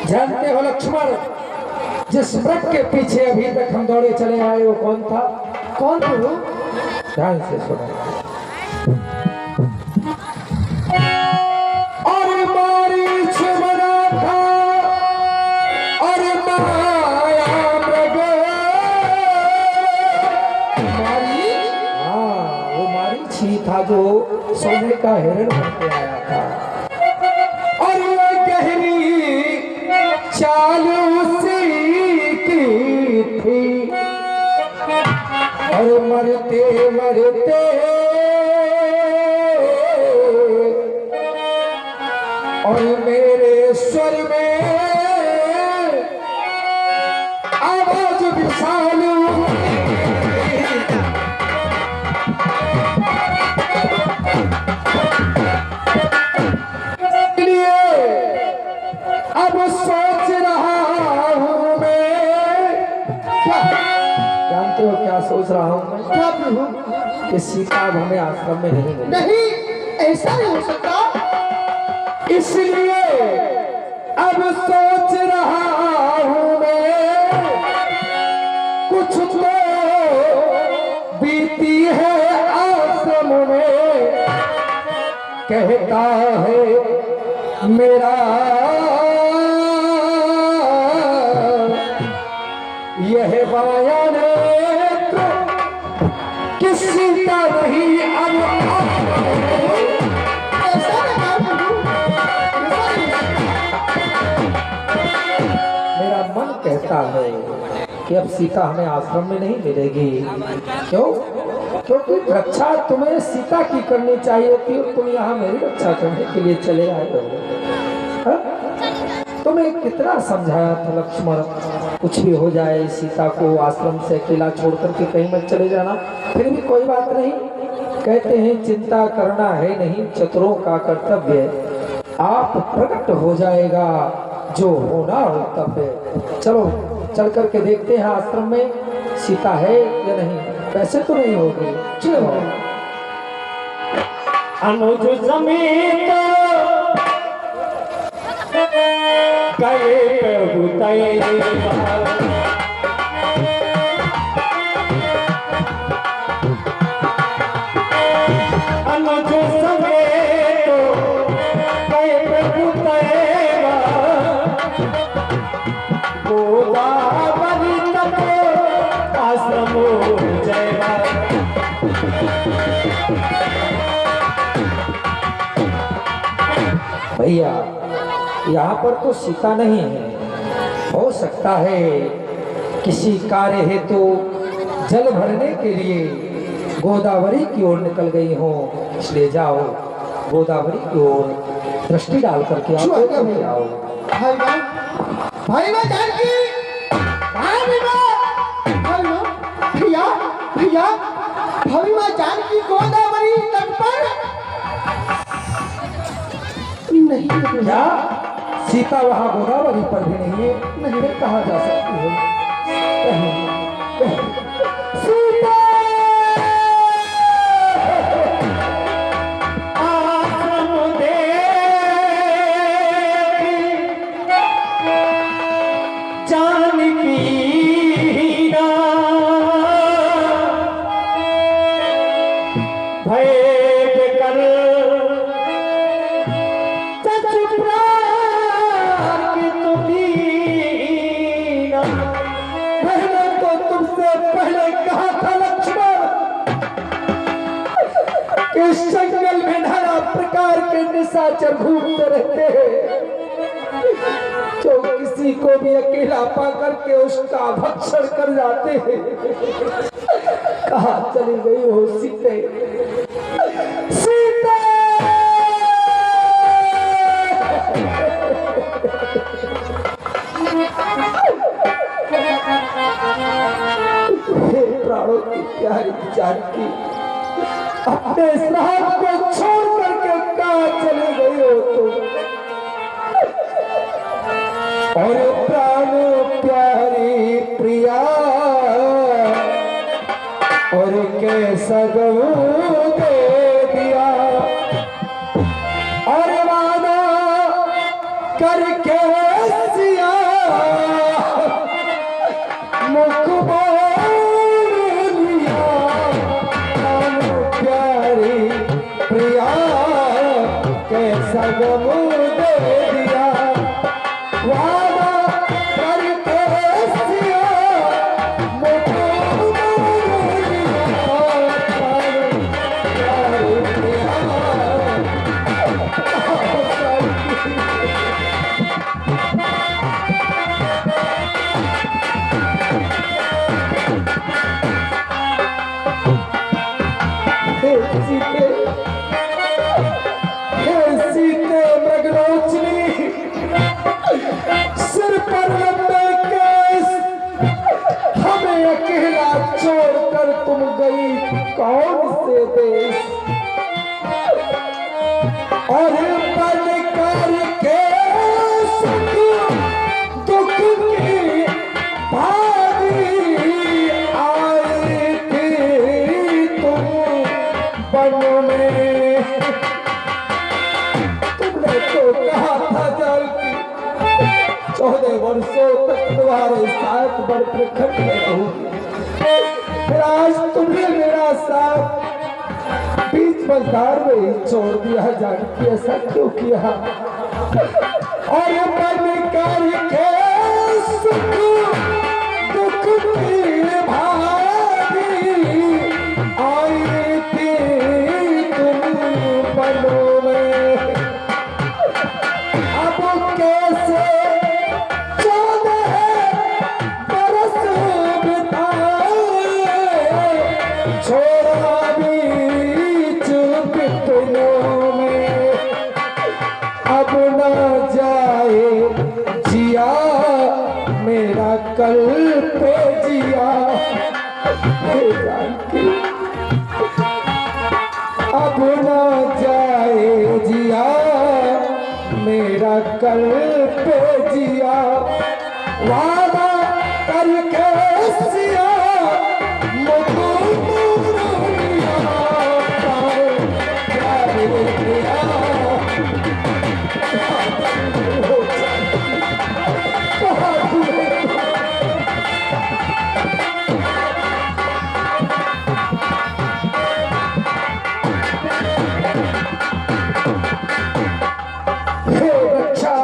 जानते हो लक्ष्मण, जिस मृग के पीछे अभी तक हम दौड़े चले आए वो कौन था? कौन प्रभु? ध्यान से सुनो। था जो सोने का हिरण बनके आया था और ये गहरी चाल उसी की थी और मरते मरते और मेरे स्वर में आवाज विशाल अब सोच रहा हूँ मैं। क्या जानते हो क्या सोच रहा हूँ मैं? क्या प्रभु? कि सीता अब हमें आश्रम में नहीं मिली। नहीं, ऐसा नहीं हो सकता। इसलिए अब सोच रहा हूँ मैं, कुछ तो बीती है आश्रम में। कहता है मेरा यह बाया नेत्र किसी का नहीं। अब ऐसा नहीं प्रभु, मेरा मन कहता है कि अब सीता हमें आश्रम में नहीं मिलेगी। क्यों? क्योंकि रक्षा तुम्हें सीता की करनी चाहिए थी और तुम यहाँ मेरी रक्षा करने के लिए चले आए हो। तुम्हें कितना समझाया था लक्ष्मण, कुछ भी हो जाए सीता को आश्रम से अकेला छोड़कर के कहीं मत चले जाना। फिर भी कोई बात नहीं, कहते हैं चिंता करना है नहीं चतुरों का कर्तव्य, आप प्रकट हो जाएगा जो होना हो तब। चलो चल करके देखते हैं आश्रम में सीता है या नहीं। वैसे तो नहीं होगी। चलो अनुज समेत गए प्रभु अनुज समेत गए प्रभु गोदावरी तट आश्रम जयवा। भैया यहाँ पर तो सीता नहीं है। हो सकता है किसी कार्य हेतु जल भरने के लिए गोदावरी की ओर निकल गई हो, इसलिए जाओ गोदावरी की ओर दृष्टि डाल करके आओ। भाई बा, भाई बा जानकी, भाई बा, भैया भैया, भाई बा जानकी गोदावरी तट पर नहीं। क्या सीता वहाँ गोदावरी पर भी नहीं है? नहीं, कहाँ जा सकती है? सीता आश्रम जानकी ना भय कर इस जंगल में नाना प्रकार के निशाचर घूमते रहते हैं जो किसी को भी अकेला पा करके उसका भक्षण कर जाते हैं। कहाँ चली गई हो सीते? सीते प्राणों की प्यारी जानकी, अपने श्राप को छोड़ करके कहाँ चले गई हो तुम? और प्राण प्यारी प्रिया और कैसा गऊ दे दिया और वादा करके सिया मुख मोड़ लिया, नाम प्यारी प्रिया कैसा गम दे दिया। वादा करके सिया मुख मोड़ लिया, नाम प्यारी प्रिया। सीते मृगलोचनी सिर पर लंबे केस, हमें अकेला छोड़कर तुम गई कौन से देश। और बन करके सुख दुख की भागी आई थी तुम बन में। तुमने तो कहा था जल की 14 वर्षों तक तुम्हारे साथ बड़ प्रखंड में रहूंगी, फिर आज तुमने मेरा साथ बीच बाजार में ही छोड़ दिया। जानकी ऐसा क्यों किया। और बन करके सुख दुख की भागी आई थी तुम बनों में। अब कैसे 14 बरस बिताए, छोड़ा बीच पिटनों में। अब न जाए जिया मेरा कल पे जिया। हे जानकी अब न जाए जिया मेरा कल पे जिया। वादा करके सिया मुख मोड़ लिया, प्यारे प्रिया। हे वृक्षा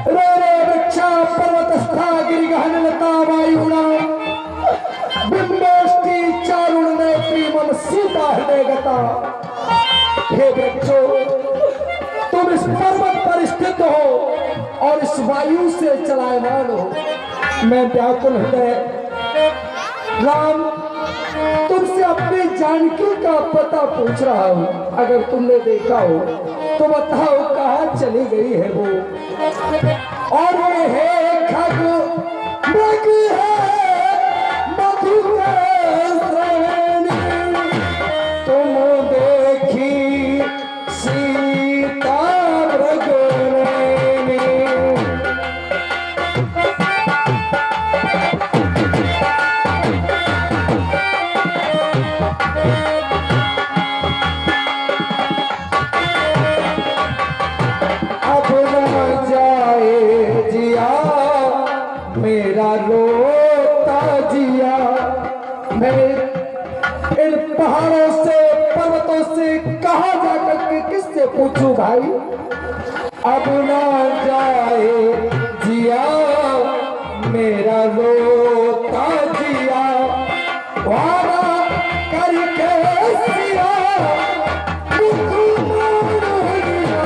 रे रे वृक्षा पर्वतस्था गिरिगहन लता वायुना बिंबोष्टि चारुण नेत्री मम सीता हृदय गता। हे वृक्षो तुम इस पर्वत पर स्थित हो और इस वायु से चलायमान हो। मैं व्याकुल हृदय राम तुमसे अपनी जानकी का पता पूछ रहा हूँ। अगर तुमने देखा हो तो बताओ कहाँ चली गई है वो। और ये है खग मृग है मधुर श्रेणी, तुम देखी सीता मृग नैनी। मेरा रोता जिया। मैं इन पहाड़ों से पर्वतों से कहाँ जाकर के किससे पूछूं भाई। अब ना जाए जिया मेरा रोता जिया। वादा करके सिया मुख मोड़ लिया,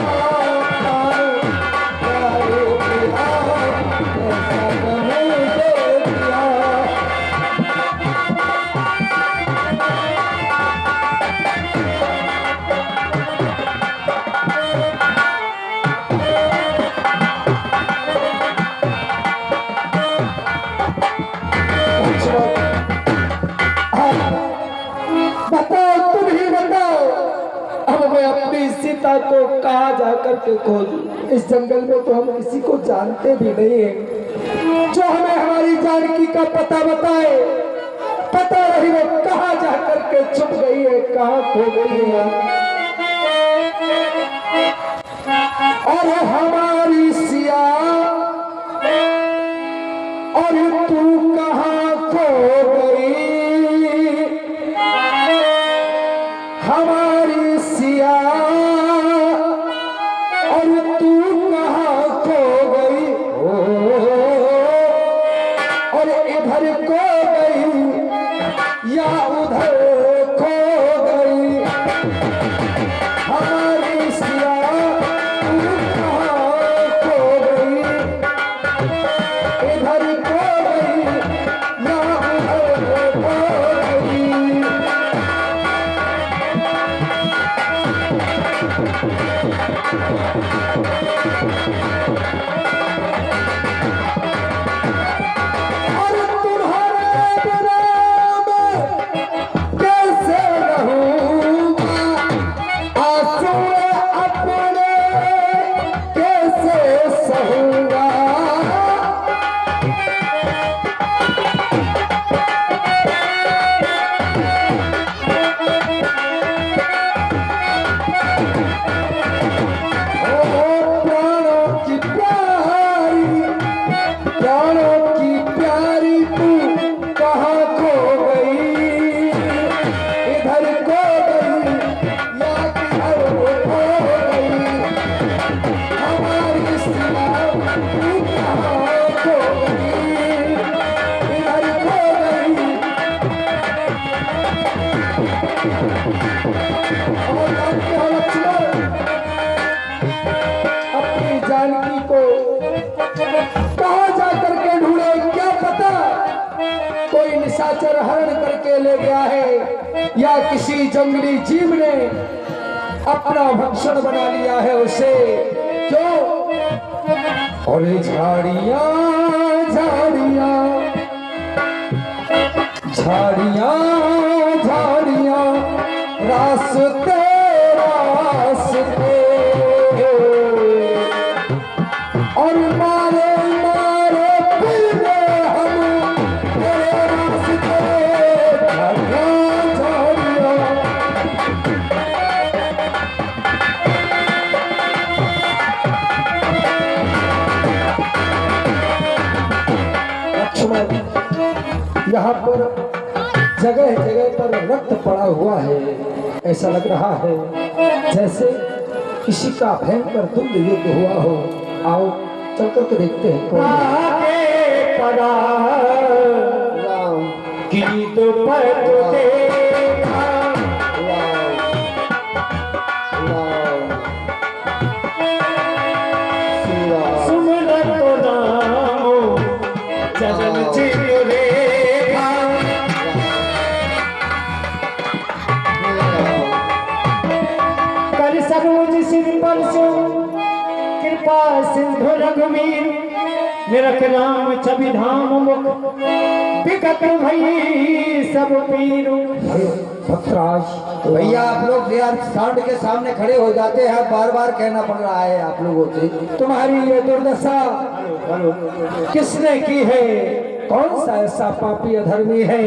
प्यारे प्रिया ऐसा गम दे दिया। बताओ तुम ही बताओ, अब मैं अपनी सीता को कहाँ जाकर के खोजूं। इस जंगल में तो हम किसी को जानते भी नहीं है जो हमें हमारी जानकी का पता बताए। पता नहीं वो कहाँ जाकर के छुप गई है, कहाँ खो गई है। अरे हमारी सिया और तू कहाँ खो गई, हमारी सिया और तू कहाँ खो गई, और इधर खो गई या उधर खो गई, हमारी सिया तू कहाँ खो गई, इधर खो गई या उधर खो गई। और तुम्हारे बिना मैं कैसे रहूंगा, आंसू अपने कैसे सहूंगा, प्राणों की प्यारी तू कहाँ खो गई, इधर खो गई या किधर खो गई, हमारी सिया तू कहाँ खो गई, इधर खो गई। और जानते हो लक्ष्मण, अपनी जानकी को कहाँ जाकर के ढूंढे, क्या पता कोई निशाचर हरण करके ले गया है या किसी जंगली जीव ने अपना भक्षण बना लिया है उसे। क्यों? और झाड़ियां झाड़ियां झाड़ियां झाड़ियां रास्ते रास्ते, और मारे मारे फिरने हम तेरे रास्ते, झाड़ियां झाड़ियां। लक्ष्मण, यहाँ पर जगह जगह पर रक्त पड़ा हुआ है, ऐसा लग रहा है जैसे किसी का भयंकर दुर्ग युद्ध हुआ हो। आओ चल करके देखते हैं कौन है। आगे पड़ा गीत पर देखा, सुमरत नामो चरण चिन्ह रेखा, कर सरोज सिर पर सो कृपा सिंधु रघुवीर, निरख राम छवि धाम मुख विकट भई सब पीरू। भक्तराज, भैया आप लोग यार साउंड के सामने खड़े हो जाते हैं, बार बार कहना पड़ रहा है आप लोगों से। तुम्हारी ये दुर्दशा किसने की है? कौन सा ऐसा पापी अधर्मी है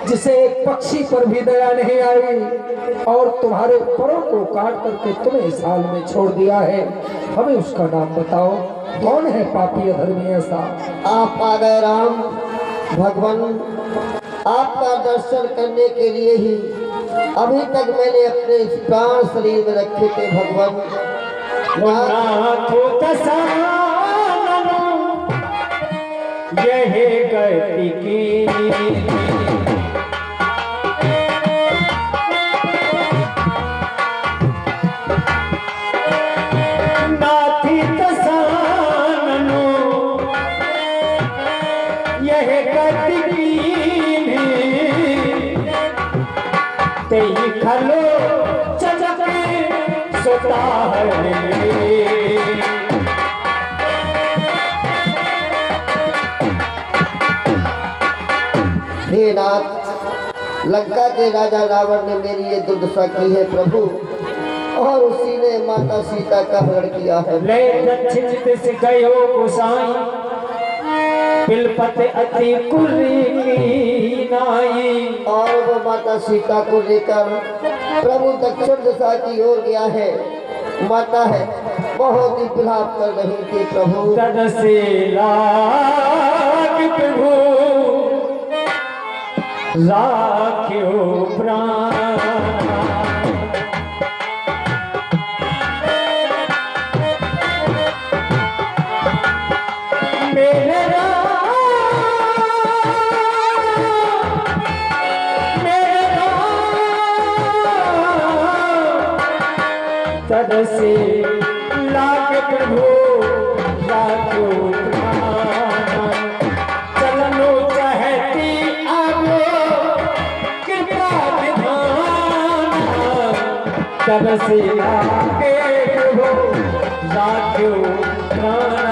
जिसे एक पक्षी पर भी दया नहीं आई और तुम्हारे परों को काट करके तुम्हें इस हाल में छोड़ दिया है? हमें उसका नाम बताओ, कौन है पापी अधर्मी ऐसा? आप आ गए राम भगवान, आपका दर्शन करने के लिए ही अभी तक मैंने अपने प्राण शरीर में रखे थे भगवान। नाथो तसाननो यह गति की, नाथी तसाननो यह गति की, तेई खलो चचके सोता है। हे नाथ, लंका के राजा रावण ने मेरी ये दुर्दशा की है प्रभु, और उसी ने माता सीता का हरण किया है। ले दक्षिण दिश गयो गोसाई, बिलपत अति कुर्री की नाई। और वो माता सीता को लेकर प्रभु दक्षिण दिशा की ओर गया है। माता है बहुत ही विलाप कर रही थी प्रभु। तन से लाग प्रभु राख्यो प्राण, मेरे राम तन से लाग प्रभु राख्यो प्राण, चलनो चाहती आगो कृपा विधान, तन से लागे प्रभु राख्यो प्राण।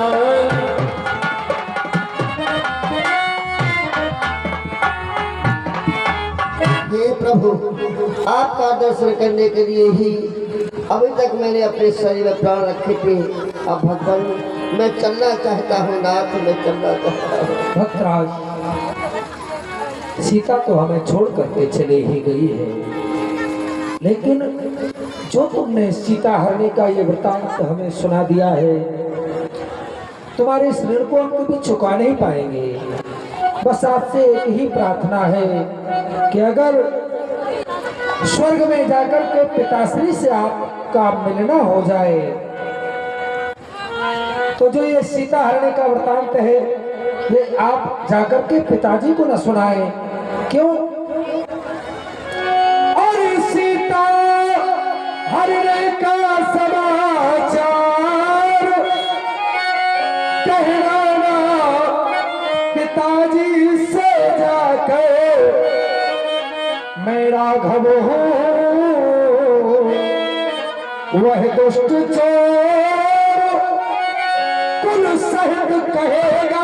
हे प्रभु, आपका दर्शन करने के लिए ही अभी तक मैंने अपने शरीर में प्राण रखे थे। अब भगवान मैं चलना चाहता हूँ नाथ, मैं चलना चाहता हूँ। भक्तराज, सीता तो हमें छोड़ करके चले ही गई है, लेकिन जो तुमने सीता हरने का ये वृतांत हमें सुना दिया है, तुम्हारे इस ऋण को हम कभी चुका नहीं पाएंगे। बस आपसे एक ही प्रार्थना है कि अगर स्वर्ग में जाकर के पिताश्री से आपका मिलना हो जाए तो जो ये सीता हरने का वृतांत है ये आप जाकर के पिताजी को न सुनाएं। क्यों? और सीता हरने का समाचार कहना पिताजी से जाकर मैं राघव हूँ वह दुष्ट चोर कुल सहित कहेगा।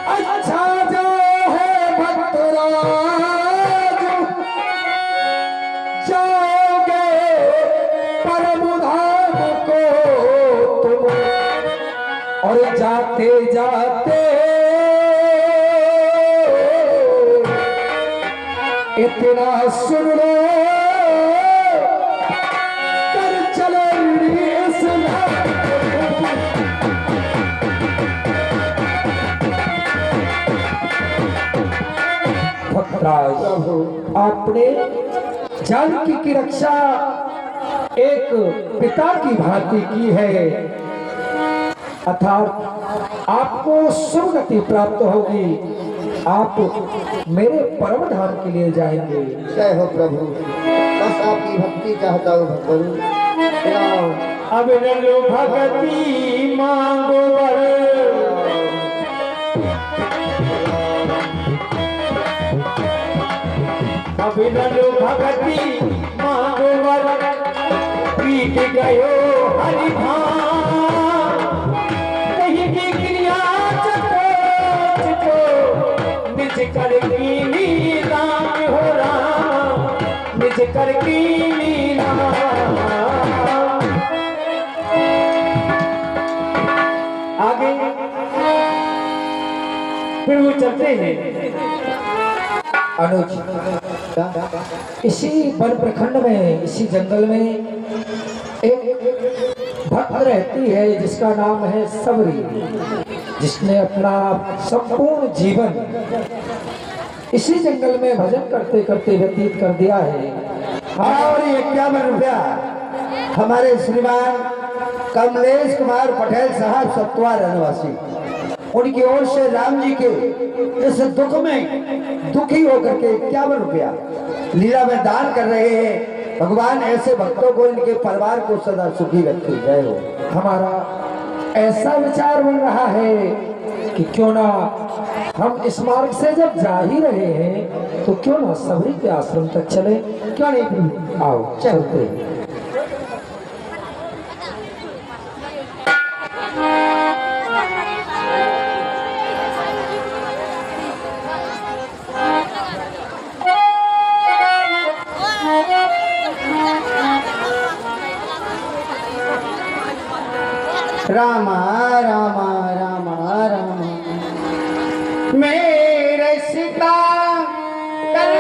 अच्छा जो है भक्तराज जाओगे परम धाम को तुम, और जाते जाते इतना सुन लो कर चलेंगे इस भक्तराज, आपने जानकी की रक्षा एक पिता की भांति की है, अर्थात आपको सुगति प्राप्त होगी। आप मेरे परम धाम के लिए जाएंगे। जय हो प्रभु, बस आपकी भक्ति चाहता हूँ भगवान। अब लो भगती मांगो वर, अब लो भगती मांगो वर, पीट गयो हरिभान, कहीं की क्रिया निज कर की लीला हो राम, निज कर की लीला। आगे फिर वो चलते हैं। अनुज, इसी वन प्रखंड में, इसी जंगल में एक भक्त रहती है जिसका नाम है सबरी, जिसने अपना संपूर्ण जीवन इसी जंगल में भजन करते करते व्यतीत कर दिया है। और 51 रुपया हमारे श्रीमान कमलेश कुमार पटेल साहब सत्वा रहनवासी, उनकी ओर से राम जी के इस दुख में दुखी होकर के 51 रुपया लीला में दान कर रहे हैं। भगवान ऐसे भक्तों को, इनके परिवार को सदा सुखी रखे। जय हो। हमारा ऐसा विचार बन रहा है कि क्यों ना हम इस मार्ग से जब जा ही रहे हैं तो क्यों ना सबरी के आश्रम तक चले। क्यों नहीं? आओ चलते। रामा रामा रामा रामा मेरे सीता कल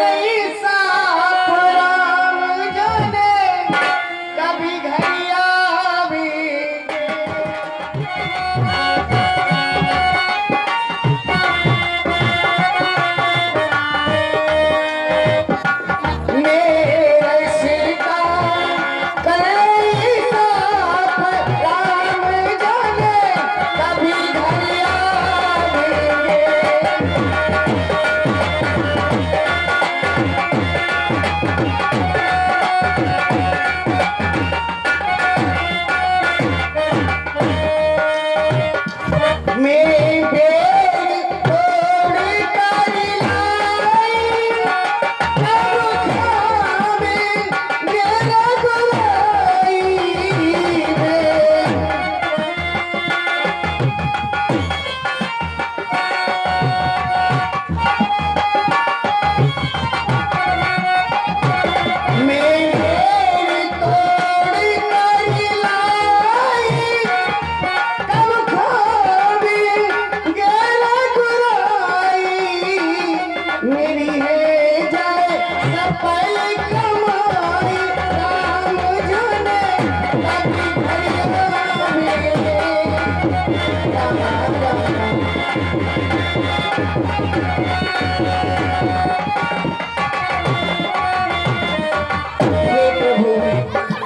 हे प्रभु,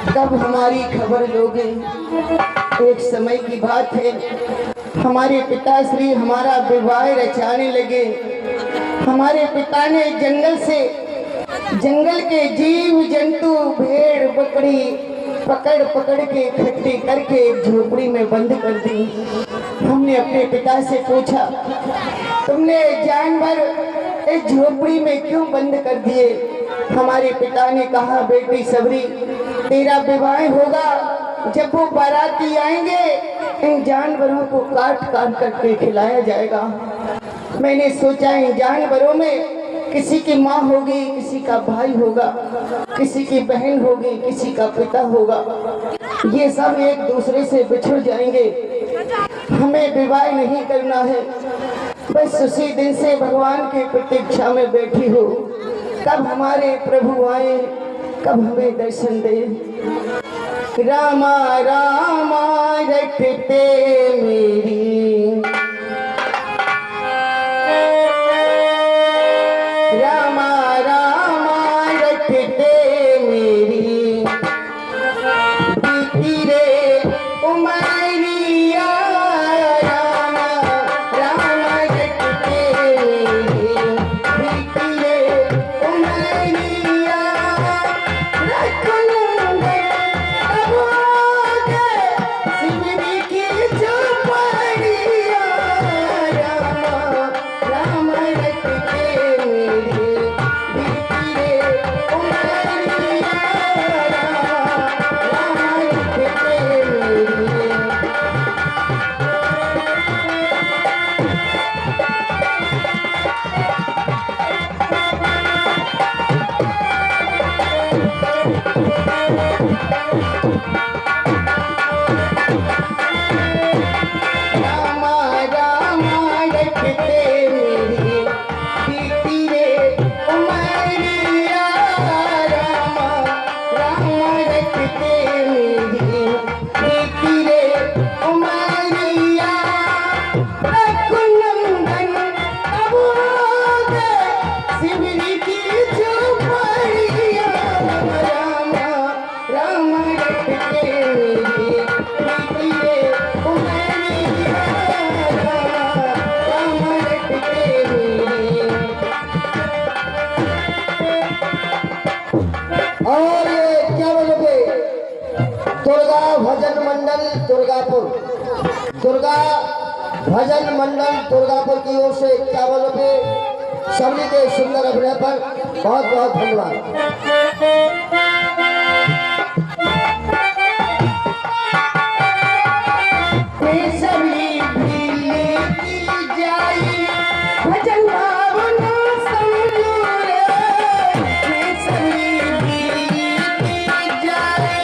कब हमारी खबर लोगे? एक समय की बात है, हमारे पिताश्री हमारा विवाह रचाने लगे। हमारे पिता ने जंगल के जीव जंतु भेड़ बकरी पकड़ पकड़ के इकट्ठी करके एक झोपड़ी में बंद कर दी। हमने अपने पिता से पूछा, तुमने जानवर इस झोपड़ी में क्यों बंद कर दिए? हमारे पिता ने कहा, बेटी सबरी, तेरा विवाह होगा, जब वो बाराती आएंगे इन जानवरों को काट काट करके खिलाया जाएगा। मैंने सोचा इन जानवरों में किसी की माँ होगी, किसी का भाई होगा, किसी की बहन होगी, किसी का पिता होगा। ये सब एक दूसरे से बिछड़ जाएंगे। हमें विवाह नहीं करना है। बस उसी दिन से भगवान की प्रतीक्षा में बैठी हो, कब हमारे प्रभु आए, कब हमें दर्शन दे। रामा रामा रटते मेरी, रामा रामा रटते मेरी, बीती रे उमरिया, रामा रामा रटते मेरी, बीती रे उमरिया, रख लूंगे अब आगे सिमरी की झोपड़िया, रामा रामा रटते मेरी, बीती रे उमरिया, रामा रटते मेरी। रामा रामा रटते मेरी, बीती रे उमरिया, रामा रामा रटते मेरी, बीती रे उमरिया, रघुनंदन अब आगे सिमरी की झोपड़िया, रामा रामा रटते मेरी, बीती रे उमरिया, रामा रटते मेरी। और ये क्या बोलोगे? दुर्गा भजन मंडल दुर्गापुर, दुर्गा भजन मंडल दुर्गापुर की ओर से क्या बोलोगे? सभी के सुंदर अभिनय पर बहुत बहुत धन्यवाद। केसरी भीली की जाई भजन भावना समझो रे, केसरी भीली की जाई,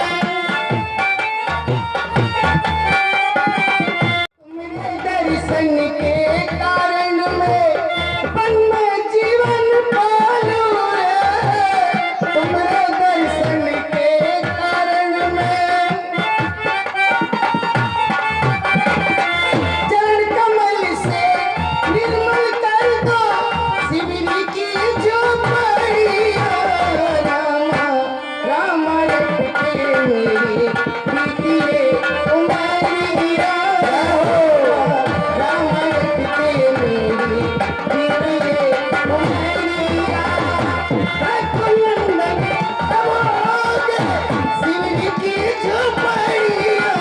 तुम्हारे दर्शन के कारण में बन जीवन पालू रे, तुम्हारे दर्शन के कारण में चरण कमल से निर्मल कर दो शिवरी की झोपड़िया, रामा रामा रटते मेरी, बीती रे उमरिया, रामा रटते मेरी, बीती रे उमरिया, रघुनंदन अब आगे शिवरी की झोपड़िया,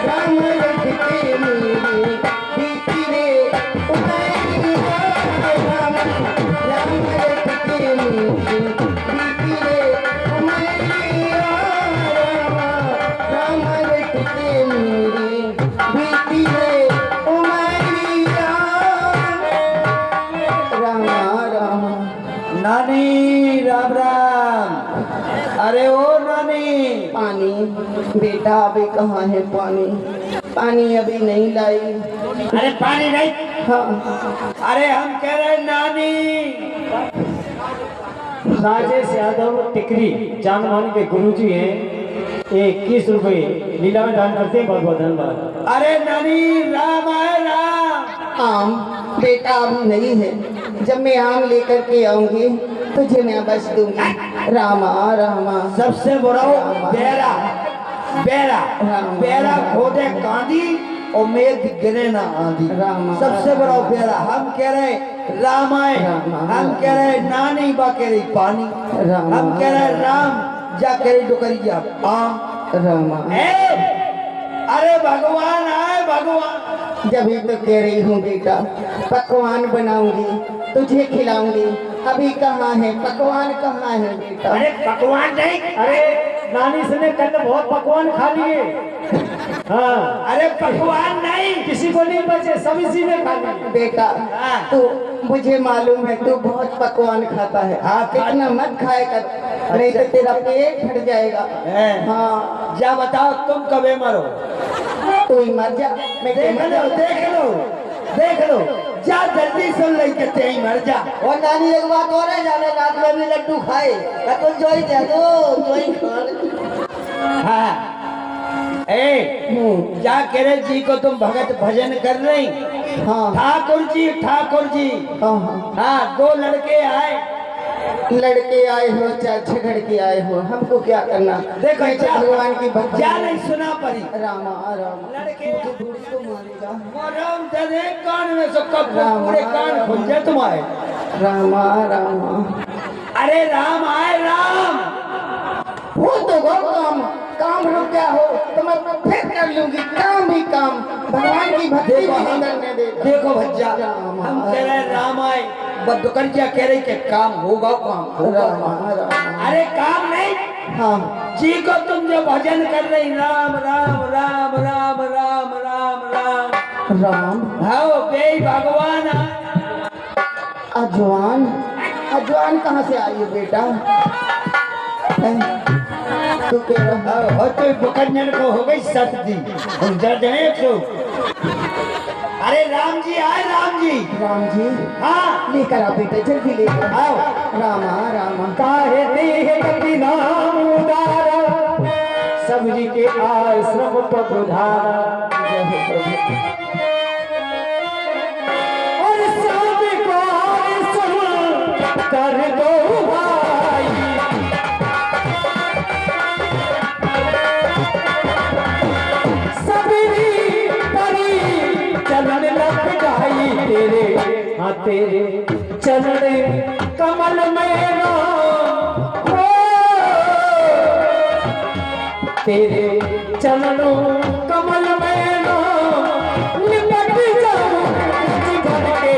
रामा रटते मेरी, बीती रे उमरिया, रामा रामा रटते मेरी, बीती रे उमरिया, रामा रामा रटते मेरी, बीती रे उमरिया, रामा रामा। नानी राम राम। अरे ओ नानी, पानी बेटा अभी कहाँ है? पानी पानी अभी नहीं लाई। अरे पानी नहीं, हाँ अरे हम कह रहे नानी। राजेश यादव टिकरी जानमान के गुरुजी हैं, 21 रुपए लीला में दान करते हैं। बहुत बहुत धन्यवाद। अरे नानी राम आए राम। आम बेटा अब नहीं है। जब मैं आम लेकर के आऊंगी तुझे मैं बस दूंगी। रामा रामा। सबसे बड़ा हो बेरा बेरा राम। बेरा खोदे कांदी और मेघ गिरे ना आंधी। राम। सबसे बड़ा बेरा। हम कह रहे रामायण, राम। हम कह रहे नानी बा कह रही पानी, राम। हम कह रहे राम जा कह रही डुकरिया आम। रामा। अरे भगवान आए भगवान। जब तो कह रही हूँ बेटा पकवान बनाऊंगी तुझे खिलाऊंगी। अभी कहाँ है पकवान, कहाँ है बेटा? अरे पकवान नहीं, अरे नानी से ने कल बहुत पकवान खा लिए। हाँ, अरे पकवान नहीं, किसी को नहीं बचे, सब इसी ने खा लिए। बेटा तू मुझे मालूम है तू बहुत पकवान खाता है। हाँ, इतना मत खाया कर नहीं तो तेरा पेट फट जाएगा। हाँ जा बताओ तुम कबे मरो? तू ही मर जा। मैं देख लो देख लो देख लो, जा जल्दी सुन ले के ते ही मर जा। और नानी एक बात और है, जाने रात में भी लड्डू खाए तो जोई दे दो, जोई खा। हाँ जा कह रहे जी को तुम भगत भजन कर रही। हाँ ठाकुर जी ठाकुर जी। हाँ हाँ। हाँ दो लड़के आए, लड़के आए हो चाहे झगड़ के आए हो हमको क्या करना। देखो मैं तो जा, भगवान की भक्ति जा नहीं सुना पड़ी। रामा रामा। लड़के धूड़ी को मारेगा। मोरम तेरे कान में सब कब राम, पूरे कान खुल जाए तुम्हारे। रामा रामा। अरे राम आए राम। वो तो वो काम रुक गया हो तो मैं फिर कर लूंगी काम ही काम। भगवान की भक्ति देखो भी हम करने दे। देखो भज्जा हम कह रहे राम आए, बदुकरिया कह रही कि काम होगा काम होगा। रामा रामा। अरे काम नहीं, हाँ जी को तुम जो भजन कर रही राम राम राम राम राम राम राम राम। हाँ बे भगवान अजवान। अजवान कहाँ से आई है बेटा? तू कह रहा हो तो बुकन्जन को हो गई सर्दी हम दर्द है तो। अरे राम जी आए राम जी। राम जी हाँ लेकर आ बेटा जल्दी लेकर आओ। रामा रामा। काहे देह कपि नाम उदारा, सबरी के आश्रम पधारा। जय हो प्रभु। और सब को सुन कर दो भाई, सबरी परी चलन लग जाई तेरे। हाँ तेरे चरण कमल में राम हो, तेरे चरणों कमल में राम निपट जाऊं जीवन के।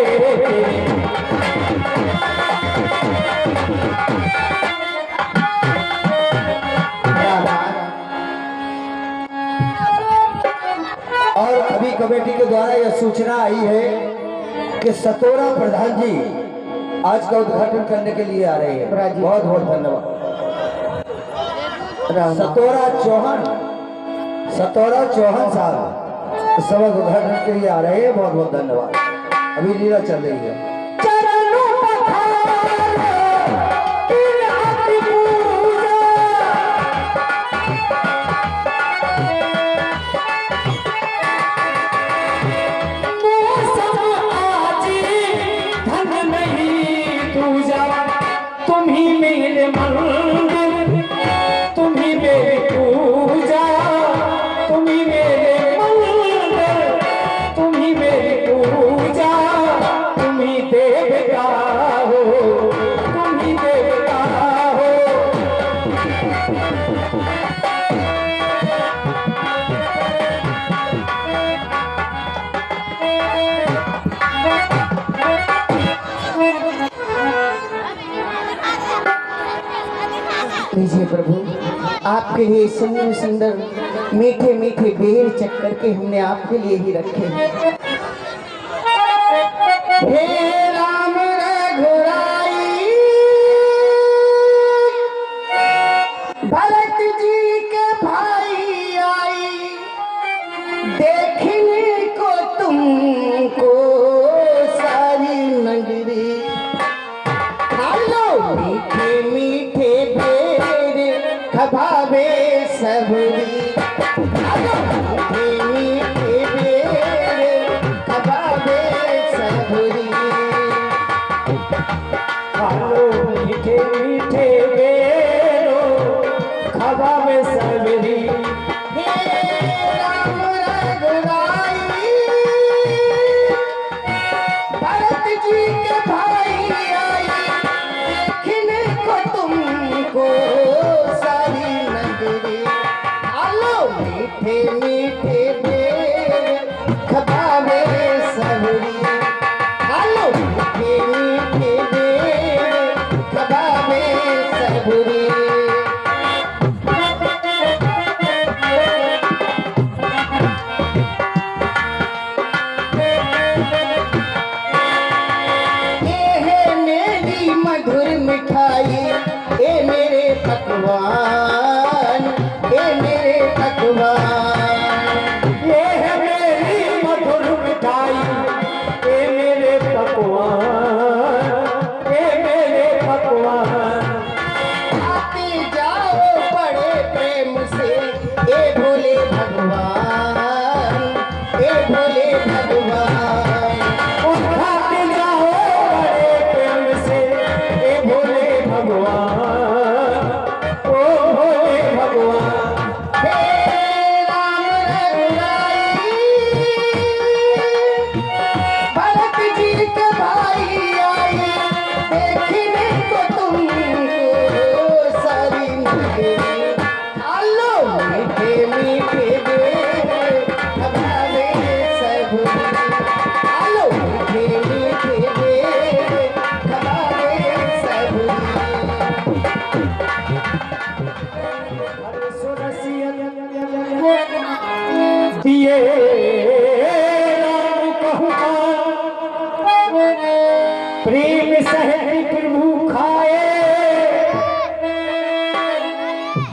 और अभी कमेटी के द्वारा यह सूचना आई है कि सतोरा प्रधान जी आज का उद्घाटन करने के लिए आ रहे हैं। बहुत बहुत धन्यवाद। सतोरा चौहान साहब सभा उद्घाटन के लिए आ रहे हैं। बहुत बहुत धन्यवाद। अभी लीला चल रही है। लीजिए प्रभु आपके लिए सुंदर सुंदर मीठे मीठे बेर चख करके हमने आपके लिए ही रखे। हे राम रघुराई भरत जी के भाई आई, देखने को तुमको सारी नगरी। मीठे मीठे बेर खभावे सबरी। मीठे मीठे बेर खभावे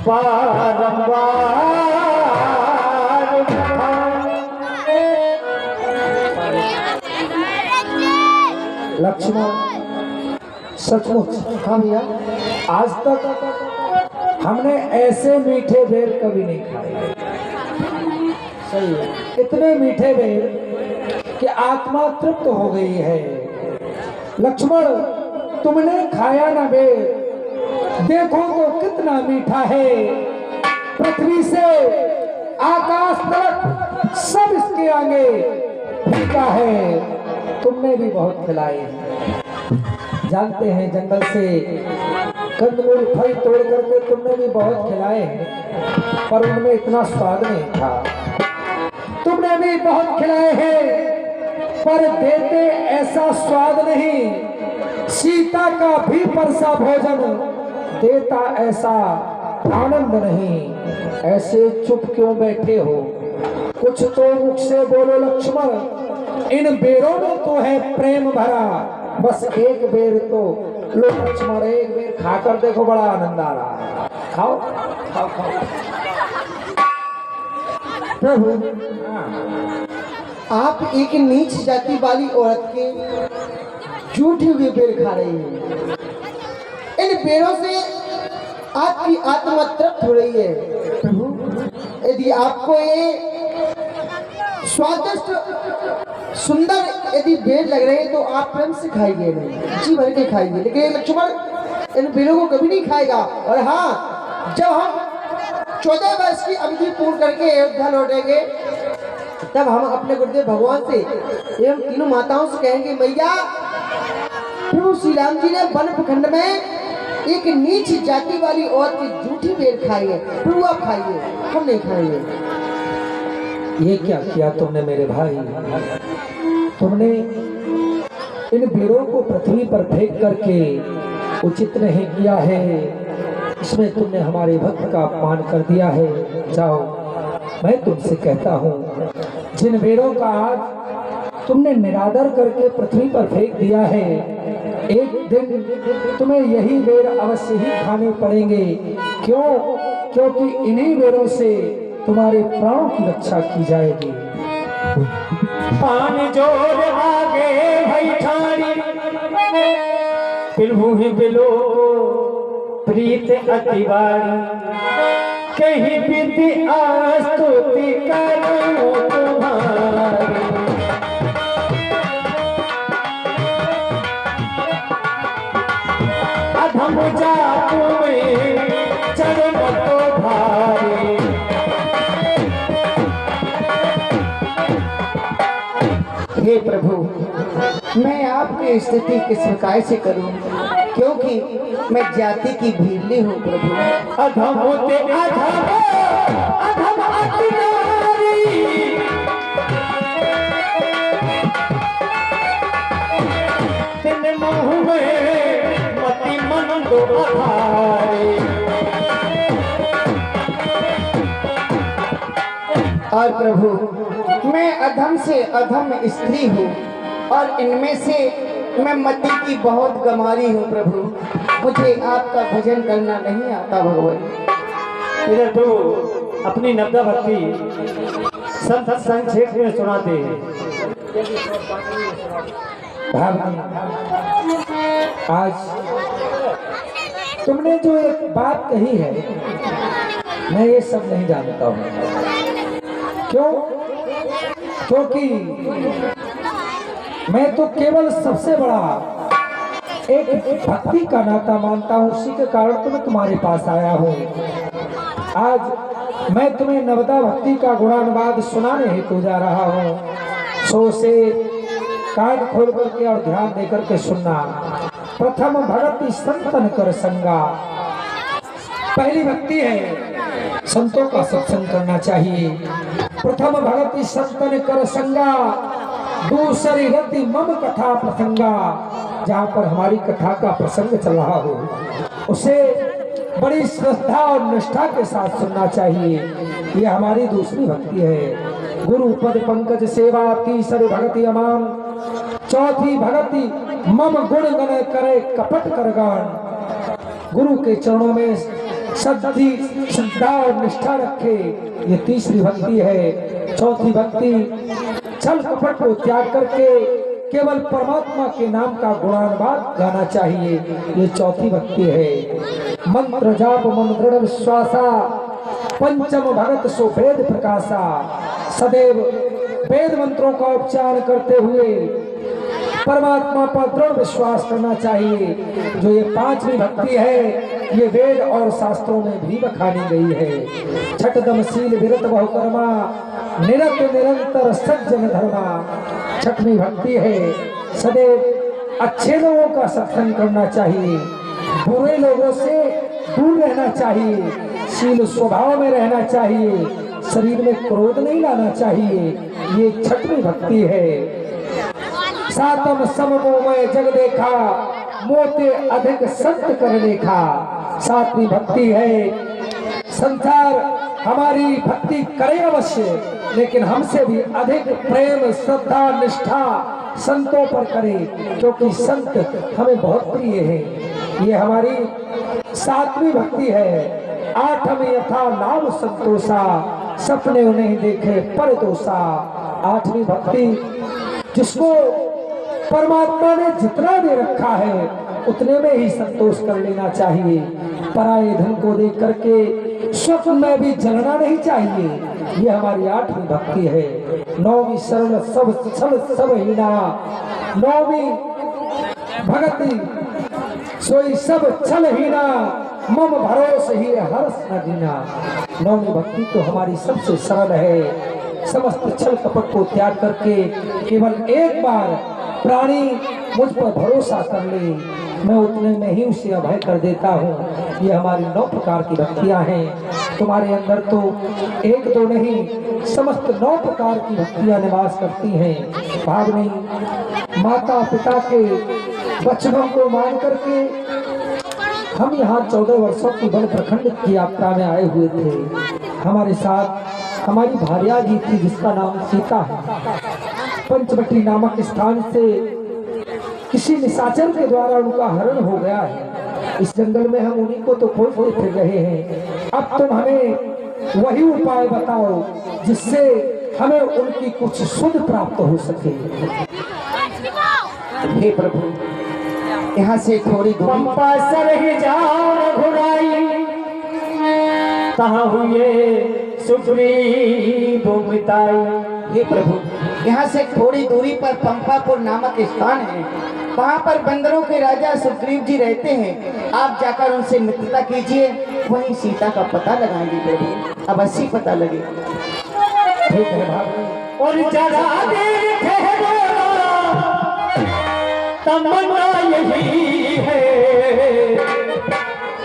बारंबार लक्ष्मण सचमुच हाँ भैया, आज तक हमने ऐसे मीठे बेर कभी नहीं खाए। सही है। इतने मीठे बेर कि आत्मा तृप्त हो गई है। लक्ष्मण तुमने खाया ना बेर, देखो तो कितना मीठा है। पृथ्वी से आकाश तक सब इसके आगे फीका है। तुमने भी बहुत खिलाए हैं। जानते हैं जंगल से कंदमूल फल तोड़ करके तुमने भी बहुत खिलाए हैं, पर उनमें इतना स्वाद नहीं था। तुमने भी बहुत खिलाए हैं, पर देते ऐसा स्वाद नहीं। सीता का भी परसा भोजन देता ऐसा आनंद नहीं। ऐसे चुप क्यों बैठे हो? कुछ तो मुख से बोलो लक्ष्मण। इन बेरों में तो है प्रेम भरा, बस एक बेर तो लो लक्ष्मण, एक बेर खाकर देखो, बड़ा आनंद आ रहा है। खाओ खाओ खाओ। प्रभु, आप एक नीच जाति वाली औरत के झूठे हुए बेर खा रही हैं। इन बेरों से आपकी आत्मा तृप्त हो रही है। प्रभु, यदि आपको ये स्वादिष्ट सुंदर यदि बेर लग रहे हैं तो आप प्रेम से खाइए, नहीं जी भर के खाइए। लेकिन लक्ष्मण इन बेरों को कभी नहीं खाएगा। और हाँ, जब हम 14 वर्ष की अवधि पूर्ण करके अयोध्या लौटेंगे, तब हम अपने गुरुदेव भगवान से एवं तीनों माताओं से कहेंगे, मैया प्रभु श्री राम जी ने वन प्रखंड में एक नीच जाति वाली औरत की झूठी बेर खाई है, प्रभु आप खाइए, हम नहीं खाएंगे। ये क्या किया तुमने मेरे भाई? तुमने इन बेरों को पृथ्वी पर फेंक करके उचित नहीं किया है। इसमें तुमने हमारे भक्त का अपमान कर दिया है। जाओ, मैं तुमसे कहता हूँ, जिन बेरों का आज तुमने निरादर करके पृथ्वी पर फेंक दिया है, एक दिन तुम्हें यही बेर अवश्य ही खाने पड़ेंगे। क्यों? क्योंकि इन्हीं बेरों से तुम्हारे प्राणों की रक्षा की जाएगी। पान जोर आगे भई ठारी, बिलहु ही बिलो प्रीत अति बारी। कहीं विधि आस्तुति करूं तुम्हारी। अधम जातु में चरण तो भारी। हे प्रभु, मैं आपकी स्थिति किस प्रकार से करूं, क्योंकि मैं जाति की भीड़ली हूँ प्रभु। अधम होते अधम अधम अति नारी। तिन मुँह में मति मन दो आधारी। और प्रभु, मैं अधम से अधम स्त्री हूँ और इनमें से मैं मति की बहुत गमारी हूँ प्रभु। मुझे आपका भजन करना नहीं आता भगवान। इधर तो अपनी नब्दा भक्ति संक्षेप में सुनाते हैं। आज तुमने जो एक बात कही है, मैं ये सब नहीं जानता हूँ। क्यों? क्योंकि मैं तो केवल सबसे बड़ा एक भक्ति का नाता मानता हूँ, उसी के कारण तो मैं तुम्हारे पास आया हूँ। आज मैं तुम्हें नवदा भक्ति का गुणानुवाद सुनाने हेतु जा रहा हूँ। सो से कान खोल करके और ध्यान दे करके सुनना। प्रथम भक्ति संतन कर संगा। पहली भक्ति है संतों का सत्संग करना चाहिए। प्रथम भक्ति संतन कर संगा, दूसरी रति मम कथा प्रसंगा। जहाँ पर हमारी कथा का प्रसंग चल रहा हो, उसे बड़ी श्रद्धा और निष्ठा के साथ सुनना चाहिए। ये हमारी दूसरी भक्ति है। गुरु पद पंकज सेवा, तीसरी भक्ति अमान, चौथी भक्ति मम गुण गण करे कपट कर गान। गुरु के चरणों में सच्ची श्रद्धा और निष्ठा रखे, ये तीसरी भक्ति है। चौथी भक्ति छल कपट को त्याग करके केवल परमात्मा के नाम का गुणानुवाद गाना चाहिए, ये चौथी भक्ति है। मंत्र जाप मन दृढ़ विश्वासा, पंचम भगत सो वेद प्रकाशा। सदैव वेद मंत्रों का उच्चारण करते हुए परमात्मा पर दृढ़ विश्वास करना चाहिए। जो ये पांचवी भक्ति है, ये वेद और शास्त्रों में भी बखानी गई है। छठदमशील विरत बहुकर्मा, निरत निरंतर सज्जन धर्मा। छठवीं भक्ति है, सदैव अच्छे लोगों का सत्संग करना चाहिए, बुरे लोगों से दूर रहना चाहिए, शील स्वभाव में रहना चाहिए, शरीर में क्रोध नहीं लाना चाहिए, ये छठवीं भक्ति है। सातम सममोमय जग देखा, मोते अधिक संत कर लेखा। सातवीं भक्ति है, संसार हमारी भक्ति करे अवश्य, लेकिन हमसे भी अधिक प्रेम श्रद्धा निष्ठा संतों पर करे, क्योंकि संत हमें बहुत प्रिय है। ये हमारी सातवीं भक्ति है। आठवीं यथा नाम संतोषा, सपने उन्हें देखे पर दोषा। आठवीं भक्ति, जिसको परमात्मा ने जितना दे रखा है उतने में ही संतोष कर लेना चाहिए। पराये धन को देख करके स्वप्न में भी जलना नहीं चाहिए, ये हमारी आठवीं भक्ति है। नौवीं शरण सब हीना, नौवीं भगति सोई सब छल हीना, मम भरोस ही हर्ष न दीना। नौवीं भक्ति तो हमारी सबसे सरल है। समस्त छल कपट को त्याग करके केवल एक बार प्राणी मुझ पर भरोसा कर ले, मैं उतने में ही उसे अभय कर देता हूँ। ये हमारी 9 प्रकार की भक्तियाँ हैं। तुम्हारे अंदर तो एक दो नहीं, समस्त 9 प्रकार की भक्तियाँ निवास करती हैं। भावनी माता पिता के वचनों को मान करके हम यहाँ 14 वर्षों की वन प्रखंड की यात्रा में आए हुए थे। हमारे साथ हमारी भार्या जी थी, जिसका नाम सीता है। पंचवटी नामक स्थान से किसी निशाचर के द्वारा उनका हरण हो गया है। इस जंगल में हम उन्हीं को तो खोजते फिर रहे हैं। अब तुम हमें वही उपाय बताओ जिससे हमें उनकी कुछ सुध प्राप्त हो सके। हे प्रभु, यहाँ से थोड़ी दूरी पंपा सर जाओ घुराई, कहाँ हुए सुग्रीव मिताई। हे प्रभु, यहाँ से थोड़ी दूरी पर पंपापुर नामक स्थान है, वहाँ पर बंदरों के राजा सुग्रीव जी रहते हैं। आप जाकर उनसे मित्रता कीजिए, वहीं सीता का पता लगाएंगे प्रभु, अवश्य पता लगे। ठीक है भाभी। और जरा देर ठहरो, तमन्ना यही है,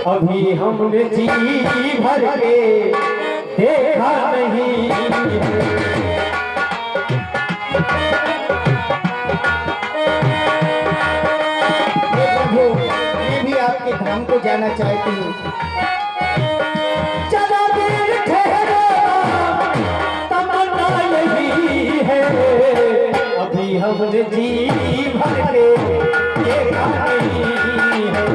अभी हमने जी भर के देखा नहीं है। मैं भी आपके धाम को जाना चाहती हूँ। जरा देर ठहरो, तमन्ना यही है, अभी हमने जी भर के देखा नहीं है।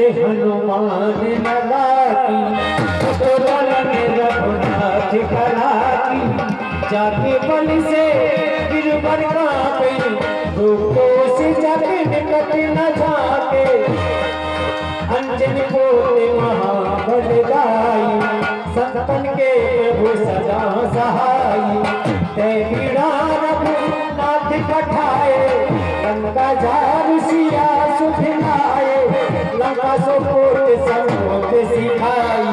हनुमान लगा की रघुनाथ करा की, जाके बल से गिरवर कांपे, दुखों से जाके निकट न जाके, अंजन पोते महाबल गाई, संतन के प्रभु सदा सहाई। तेरा रघुनाथ पठाए, लंका जार सिया सुख लाए, लंका सो पोत संत सिखाई,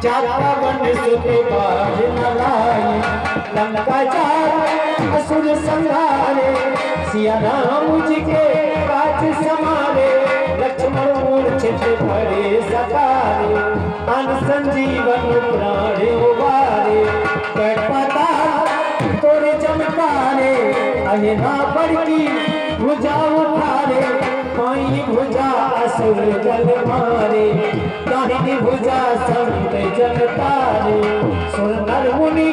जाता वन सुते बाज न लाई, लंका जार असुर संहारे, सिया राम जी के काज समारे, लक्ष्मण मूर्छित भरे सकारे, अन संजीवन प्राण उबारे, कट पताल तोरे चमकारे, अहे ना पड़की भुजा उठारे, माई भुजा सुर जल मारे दाहिनी भुजा संत जल तारे सुर नर मुनि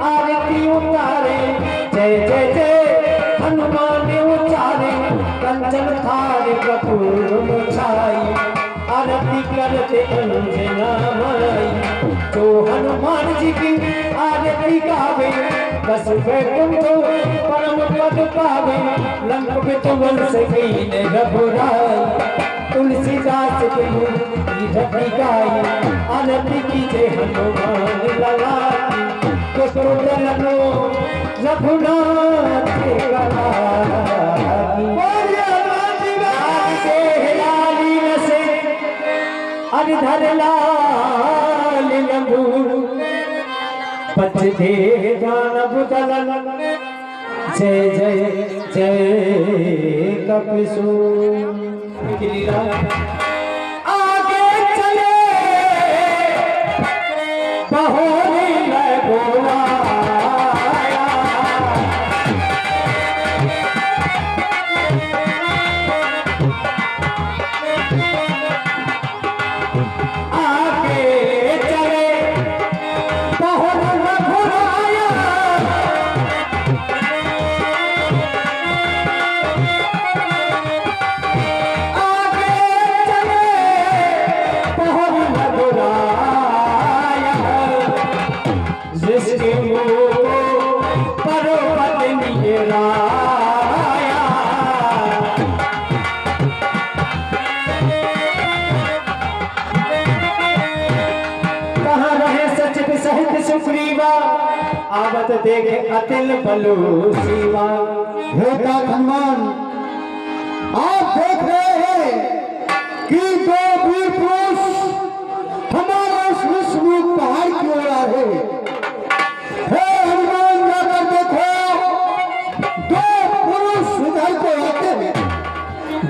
आरती उतारे जय जय जय हनुमान उचारे कंचन थारे कपूर छाई आरती करते अंजना माई जो हनुमान जी की आरती गावे बस वैकुंठ परम पद पावे लंक पे तुमन से कीने रघुराई तुलसीदास की धरती गाई आरती कीजे हनुमान लला की तो लो रघुनाथ के धर लाल लंगूर पच दे गान बुदलन जय जय जय कपिसूर आगे चले बहोरी लगोला आवत देखे अतिल बलु शिवा हेता हनुमान आप देख रहे हैं कि दो वीर पुरुष हमारे इस विश्वरूप पहाड़ की ओर आ रहे हे हनुमान जाकर देखो दो पुरुष इधर को आते हैं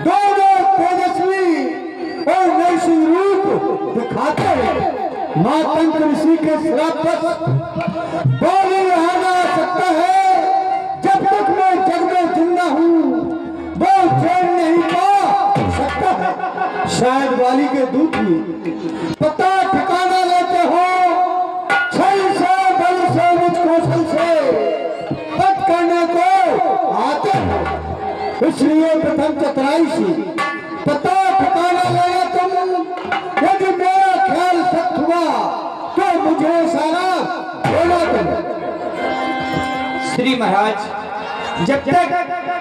दोनों तेजस्वी और नरसिंह रूप दिखाते हैं मातंग ऋषि के श्राप बोली रहा ना सकता है जब तक मैं जग में जिंदा हूँ वो चैन नहीं पा सकता है शायद वाली के दूत भी पता ठिकाना लेते हो छल से बल से मुझको छल से पट करने को आते हो इसलिए प्रथम चतुराई से पता ठिकाना लेना तुम यदि मेरा ख्याल सत्य हुआ तो मुझे सारा बोला तुम श्री महाराज जब तक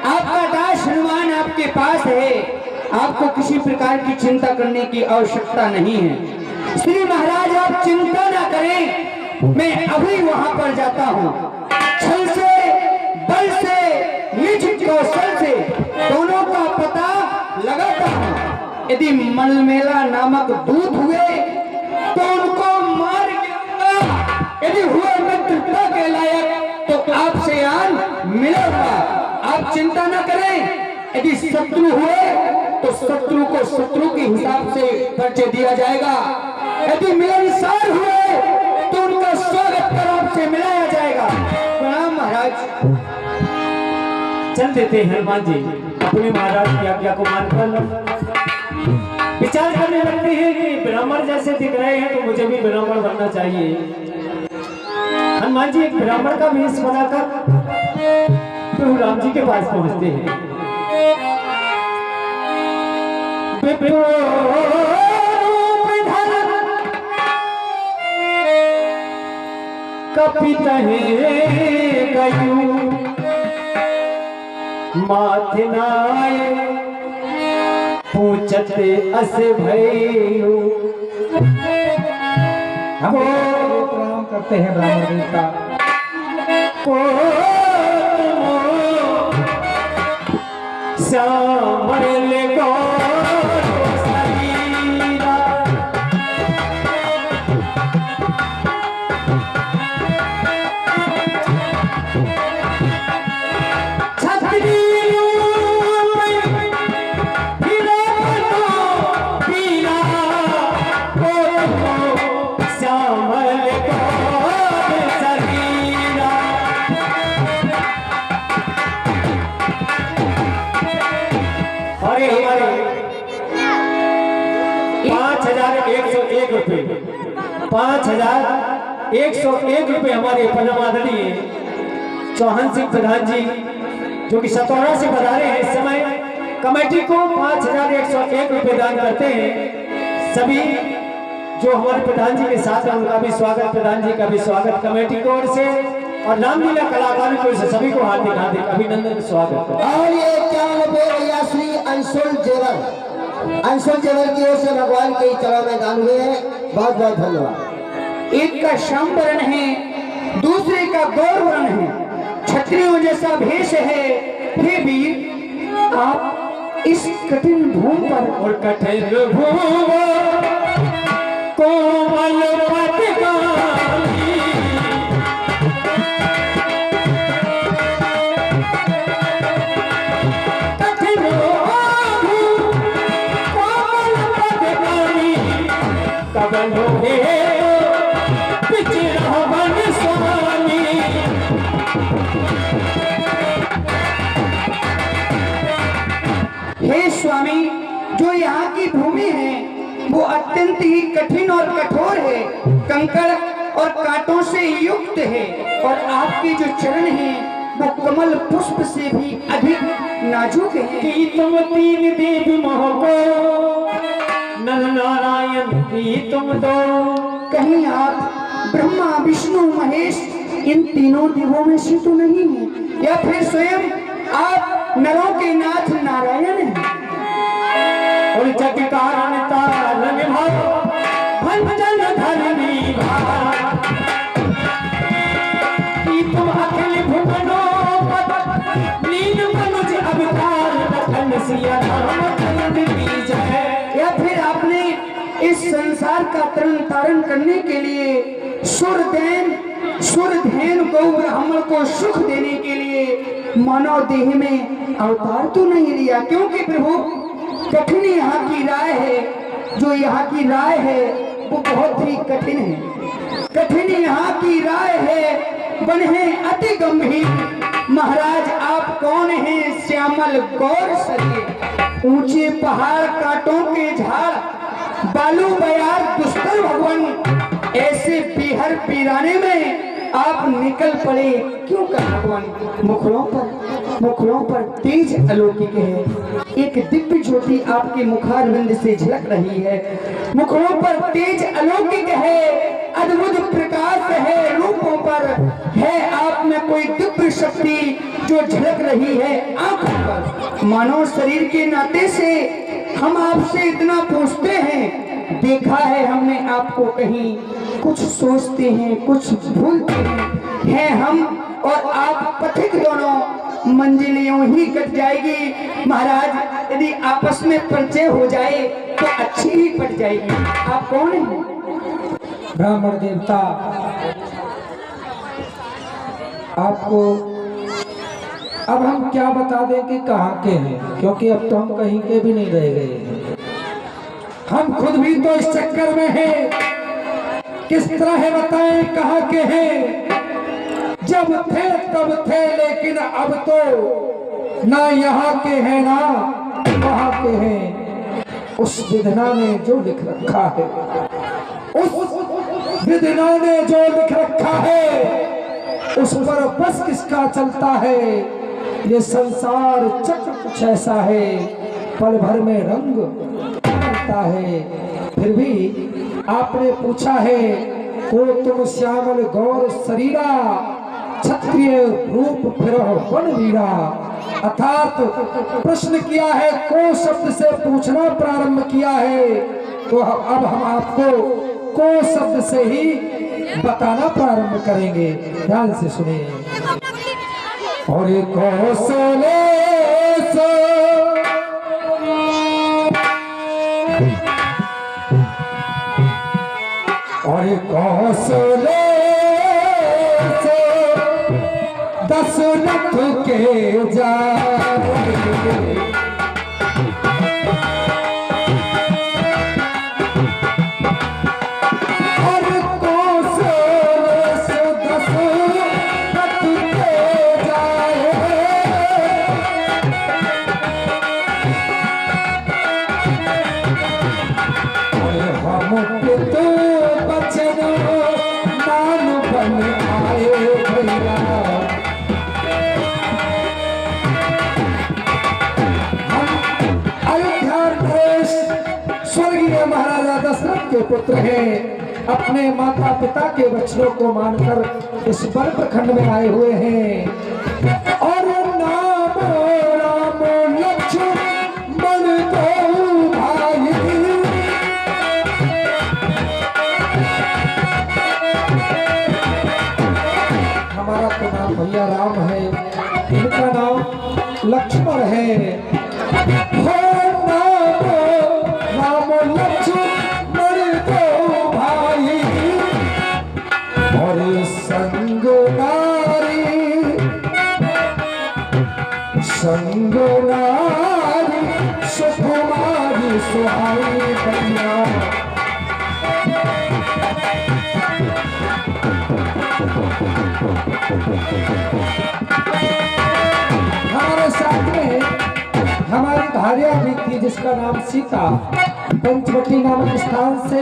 आपका दास हनुमान आपके पास है आपको किसी प्रकार की चिंता करने की आवश्यकता नहीं है। श्री महाराज आप चिंता ना करें मैं अभी वहां पर जाता हूं छल से बल से निज कौशल से दोनों का पता लगाता हूं यदि मलमेला नामक दूत हुए तो उनको मार गिरूंगा यदि हुए मित्रता के लायक तो आपसे आन मिलेगा आप चिंता न करें यदि शत्रु हुए तो शत्रु को शत्रु के हिसाब से परिचय दिया जाएगा यदि मिलनसार हुए तो उनका स्वागत कर आपसे मिलाया जाएगा। प्रणाम महाराज। चल देते हैं हनुमान जी अपने महाराज की आज्ञा को मानकर विचार करने लगते हैं कि ब्राह्मण जैसे दिख रहे हैं तो मुझे भी ब्राह्मण बनना चाहिए। हनुमान जी एक ब्राह्मण का वेश बनाकर प्रभु राम जी के पास पहुंचते हैं। कपित गयू माथे नाय पूछते अस भयू हम प्रणाम करते हैं ब्राह्मण देवता को श्यामल को 5,101 रुपये हमारे परम आदरणीय चौहान सिंह प्रधान जी जो कि सतौरा से पधारे हैं, इस समय कमेटी को 5,101 रुपये दान करते हैं। सभी जो हमारे प्रधान जी के साथ हैं उनका भी स्वागत, प्रधान जी का भी स्वागत कमेटी की ओर से और रामलीला कलाकारों की ओर से सभी को हार्दिक हार्दिक अभिनंदन स्वागत। और ये 51 भैया श्री अंशुल जेवर की ओर से भगवान के चरण में दान हुए हैं। बहुत बहुत धन्यवाद। एक का श्याम वर्ण है, दूसरे का गौर वर्ण है, क्षत्रियों जैसा भेष है। हे वीर, आप इस कठिन भूमि पर और कठिन भूमि कोमल पटकानी कठिन भूमि कोमल पटकानी कबन हे पिछड़ा वन स्वामी। हे स्वामी, जो यहाँ की भूमि है वो अत्यंत ही कठिन और कठोर है, कंकड़ और कांटों से युक्त है और आपके जो चरण हैं वो कमल पुष्प से भी अधिक नाजुक है। कि तुम तीन देव महो नर नारायण की तुम दो। कहीं आप ब्रह्मा विष्णु महेश इन तीनों देवों में से तो नहीं है, या फिर स्वयं आप नरों के नाथ नारायण हैं। और जग कारण तारण भाव भंजन धरनी भाव कि तुम अखिल भुवनों पद लीन मनुज अवतार रखन सिया राम की जय। या फिर आपने इस संसार का तरण तारण करने के लिए सुरधैन गौ ब्राह्मण को सुख देने के लिए मानव देह में अवतार तो नहीं लिया, क्योंकि प्रभु कठिन यहाँ की राय है, जो यहाँ की राय है वो बहुत ही कठिन है। कठिन यहाँ की राय है, वन है अति गंभीर। महाराज आप कौन हैं? श्यामल गौर शरीर, ऊंचे पहाड़ कांटों के झाड़, बालू बयार दुष्कर भगवान, ऐसे पीहर पीराने में आप निकल पड़े क्यों कर भगवान? मुखड़ों पर तेज अलौकिक है, एक दिव्य ज्योति आपके मुखारविंद से झलक रही है। मुखड़ों पर तेज अलौकिक है, अद्भुत प्रकाश है, रूपों पर है आप में कोई दिव्य शक्ति जो झलक रही है आंखों पर। मानव शरीर के नाते से हम आपसे इतना पूछते हैं, देखा है हमने आपको कहीं, कुछ सोचते हैं कुछ भूलते हैं हम और आप पथिक दोनों, मंजिल यूं ही कट जाएगी। महाराज यदि आपस में परिचय हो जाए तो अच्छी ही कट जाएगी। आप कौन हैं? ब्राह्मण देवता, आपको अब हम क्या बता दें कि कहाँ के हैं, क्योंकि अब तो हम कहीं के भी नहीं रह गए हैं। हम खुद भी तो इस चक्कर में हैं, किस तरह है बताएं कहाँ के हैं। जब थे तब थे, लेकिन अब तो ना यहाँ के हैं ना वहाँ के हैं। उस विधना ने जो लिख रखा है, उस विधना ने जो लिख रखा है उस पर बस किसका चलता है। ये संसार चक्र कुछ ऐसा है, पल भर में रंग बदलता है। फिर भी आपने पूछा है को तुम श्यामल गौर शरीरा, क्षत्रिय रूप फिर वन वीरा। अर्थात प्रश्न किया है, को शब्द से पूछना प्रारंभ किया है, तो अब हम आपको को शब्द से ही बताना प्रारंभ करेंगे। ध्यान से सुनिए। और कौशले सो और कौशले से दशरथ के जाए, और कौशले से दशरथ के जाए। और हम तो बचन पुत्र हैं, अपने माता पिता के वचनों को मानकर इस वन प्रखंड में आए हुए हैं। और नाम राम लक्ष्मण दो भाई, हमारा तो नाम भैया राम है, इनका नाम लक्ष्मण है। हो नाम राम लक्ष्मण दो भाई, और संग नारी सुकुमारी सुहाई कन्या। हमारे साथ में हमारी भार्या भी थी जिसका नाम सीता। पंचवटी नामक स्थान से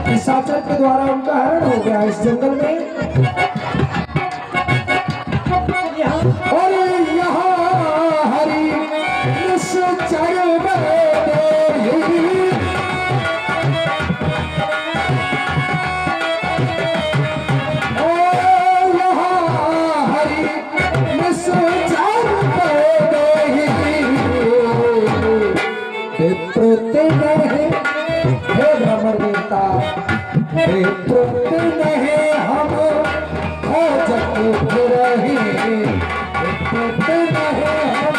निशाचर के द्वारा उनका हरण हो गया इस जंगल में। और यहाँ हरि निश्चर हे ब्राह्मण देवता, हे तृप्त नहीं हम खोजत रही, हे तृप्त नहीं हम।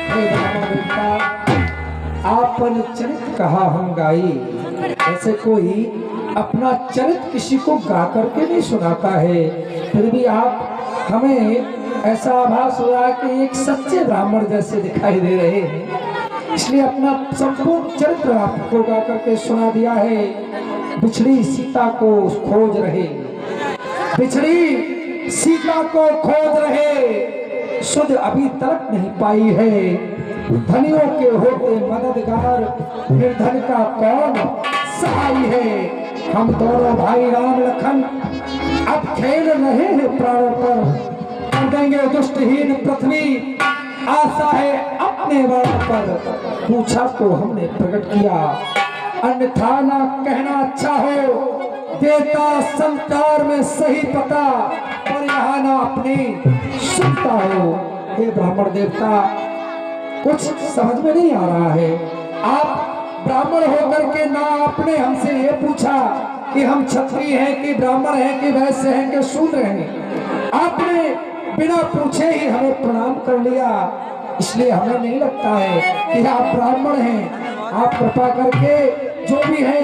हे ब्राह्मण देवता, आपन चरित कहा हम गाई। ऐसे कोई अपना चरित किसी को गा करके नहीं सुनाता है, फिर भी आप हमें ऐसा आभास हो रहा है कि एक सच्चे ब्राह्मण जैसे दिखाई दे रहे हैं, इसलिए अपना संपूर्ण चरित्र आपको गा करके सुना दिया है। बिछड़ी सीता को खोज रहे, बिछड़ी सीता को खोज रहे, सुध अभी तक नहीं पाई है। धनियों के होते मददगार, निर्धन का कौन सहाय है। हम दोनों भाई राम लखन अब खेल रहे हैं प्राणों पर, देंगे दुष्टहीन पृथ्वी, आशा है अपने बाण पर। पूछा तो हमने प्रकट किया, अन्यथा ना कहना अच्छा हो। देता संस्कार में सही पता, और यहाँ ना अपनी सुनता हो। हे ब्राह्मण देवता, कुछ समझ में नहीं आ रहा है। आप ब्राह्मण होकर के ना आपने हमसे ये पूछा कि हम क्षत्रिय हैं कि ब्राह्मण हैं कि वैश्य हैं कि शूद्र हैं। आपने बिना पूछे ही हमें प्रणाम कर लिया, इसलिए हमें नहीं लगता है कि आप ब्राह्मण हैं। आप कृपा करके जो भी है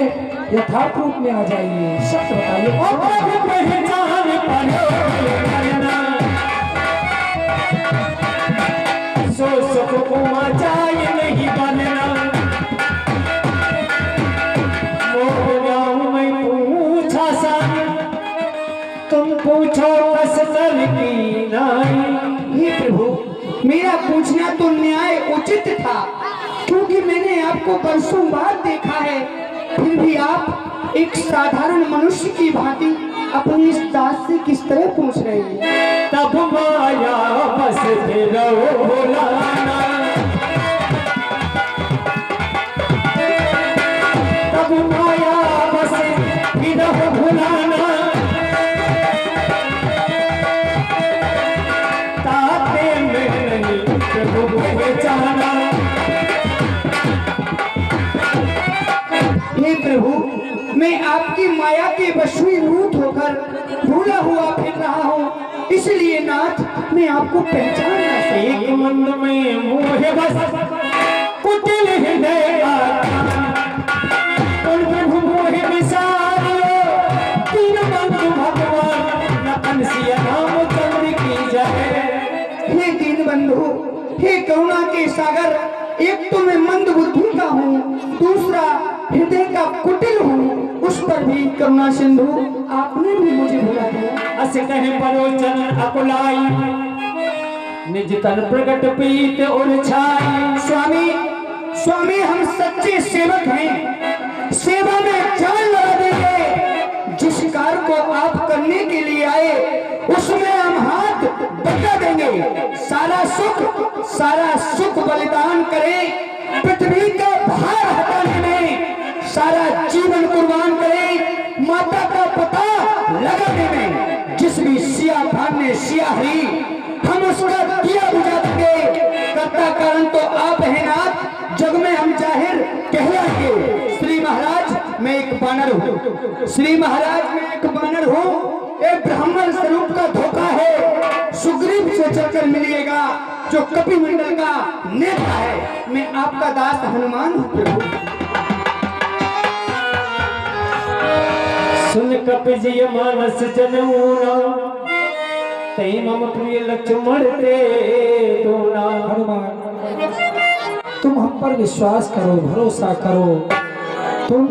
यथार्थ रूप में आ जाइए, सत्य बताइए। तुम पूछो असर की नाई। हे प्रभु, मेरा पूछना तो न्याय उचित था, क्योंकि मैंने आपको बरसों बाद देखा है। फिर भी आप एक साधारण मनुष्य की भांति अपनी इस दास से किस तरह पूछ रहे हैं? तब माया बस फिरो भुलाना, तब माया बस फिरो भुलाना, ताते में नहीं प्रभु पहचाना। हे प्रभु, मैं आपकी माया के वशीभूत होकर भूला हुआ फिर रहा हूँ, इसलिए नाथ मैं आपको पहचान ना सकी। एक मंद में मोह बस कुटिल हृदय उन प्रभु मोह विसारियो, तीन बंधु भगवान लखन सिया राम चंद्र की जय। हे दीन बंधु, हे करुणा के सागर, एक तो मैं मंद बुद्धि का हूँ, दूसरा हृदय का कुटिल हूँ, उस पर भी करुणा सिंधु आपने भी मुझे भुला दिया। अस कहे परोचन अकुलाई, निज तन प्रकट पीत और छाई। स्वामी, स्वामी हम सच्चे सेवक हैं, सेवा में जान लगा देंगे। जिस कार्य को आप करने के लिए आए उसमें हम हाथ बटा देंगे। देंगे, सारा सुख बलिदान करें, पृथ्वी का भार हटाने में सारा जीवन कुर्बान करें, माता का पता लगाने में। जिस भी सिया भान ने सिया हरी, हम उसका दिया बुझा देंगे। कर्ता कारण तो आप हैं नाथ, जग में हम जाहिर कहलाएंगे। श्री महाराज मैं एक बानर हूँ, श्री महाराज मैं एक बानर हूँ, एक ब्राह्मण स्वरूप का धोखा है, सुग्रीव से चलकर मिलिएगा जो कपिमंडल का नेता है। मैं आपका दास हनुमान हूँ प्रभु। सुन कपिजिय मानस जनऊना, तई मम प्रिय लक्ष्मण ते दोना। हनुमान तुम हम पर विश्वास करो, भरोसा करो, तुम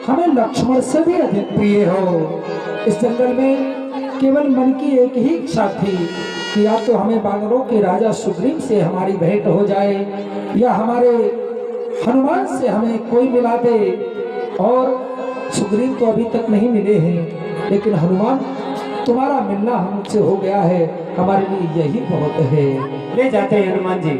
हमें लक्ष्मण से भी अधिक प्रिय हो। इस जंगल में केवल मन की एक ही इच्छा थी कि या तो हमें बानरों के राजा सुग्रीव से हमारी भेंट हो जाए, या हमारे हनुमान से हमें कोई मिला दे। और सुग्रीव तो अभी तक नहीं मिले हैं, लेकिन हनुमान तुम्हारा मिलना हमसे हो गया है, हमारे लिए यही बहुत है। ले जाते हैं हनुमान जी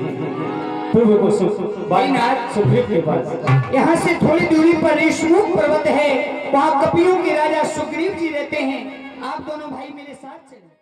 प्रभु को सुग्रीव के पास। यहाँ से थोड़ी दूरी पर ऋषमुख पर्वत है, वहाँ कपियों के राजा सुग्रीव जी रहते हैं। आप दोनों भाई मेरे साथ चलें।